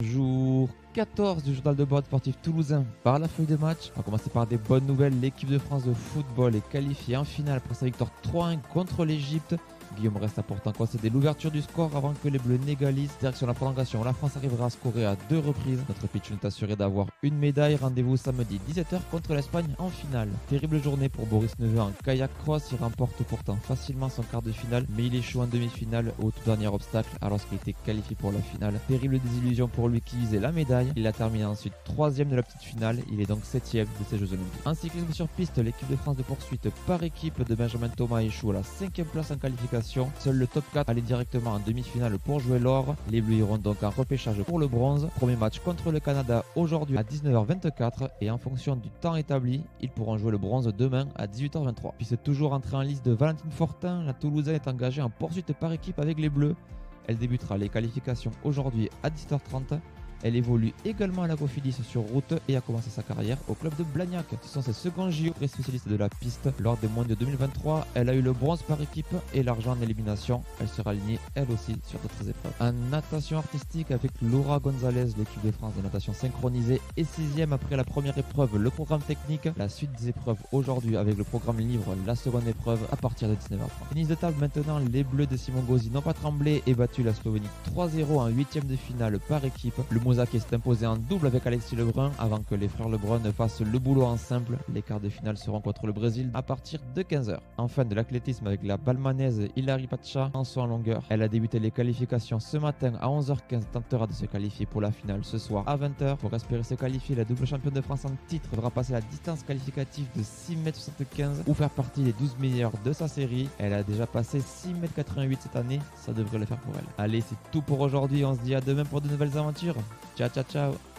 Jour 14 du journal de bord sportif toulousain par la feuille de match. On va commencer par des bonnes nouvelles. L'équipe de France de football est qualifiée en finale après sa victoire 3-1 contre l'Égypte. Guillaume Rest a pourtant concédé l'ouverture du score avant que les Bleus n'égalisent. Direction la prolongation, la France arrivera à scorer à 2 reprises. Notre pitch est assuré d'avoir une médaille. Rendez-vous samedi 17h contre l'Espagne en finale. Terrible journée pour Boris Neveu en kayak cross. Il remporte pourtant facilement son quart de finale, mais il échoue en demi-finale au tout dernier obstacle alors qu'il était qualifié pour la finale. Terrible désillusion pour lui qui visait la médaille. Il a terminé ensuite 3ème de la petite finale. Il est donc 7ème de ces Jeux Olympiques. En cyclisme sur piste, l'équipe de France de poursuite par équipe de Benjamin Thomas échoue à la 5ème place en qualification. Seul le top 4 allait directement en demi-finale pour jouer l'or. Les Bleus iront donc en repêchage pour le bronze. Premier match contre le Canada aujourd'hui à 19h24 et en fonction du temps établi, ils pourront jouer le bronze demain à 18h23. Puis c'est toujours entrée en liste de Valentine Fortin. La Toulousaine est engagée en poursuite par équipe avec les Bleus. Elle débutera les qualifications aujourd'hui à 17h30. Elle évolue également à la Cofidis sur route et a commencé sa carrière au club de Blagnac. Ce sont ses seconds JO spécialiste de la piste lors des mondiaux de 2023. Elle a eu le bronze par équipe et l'argent en élimination. Elle sera alignée elle aussi sur d'autres épreuves. En natation artistique avec Laura Gonzalez, l'équipe de France de natation synchronisée est 6ème après la première épreuve, le programme technique. La suite des épreuves aujourd'hui avec le programme libre, la seconde épreuve à partir de 19h30. Tennis de table maintenant, les Bleus de Simon Gauzy n'ont pas tremblé et battu la Slovénie 3-0 en 8ème de finale par équipe. Le Mozart s'est imposé en double avec Alexis Lebrun avant que les frères Lebrun ne fassent le boulot en simple. Les quarts de finale seront contre le Brésil à partir de 15h. Enfin de l'athlétisme avec la balmanaise Hilary Pacha en saut en longueur. Elle a débuté les qualifications ce matin à 11h15, tentera de se qualifier pour la finale ce soir à 20h. Pour espérer se qualifier, la double championne de France en titre devra passer la distance qualificative de 6,75 m ou faire partie des 12 meilleurs de sa série. Elle a déjà passé 6,88 m cette année, ça devrait le faire pour elle. Allez, c'est tout pour aujourd'hui, on se dit à demain pour de nouvelles aventures. Ciao ciao ciao.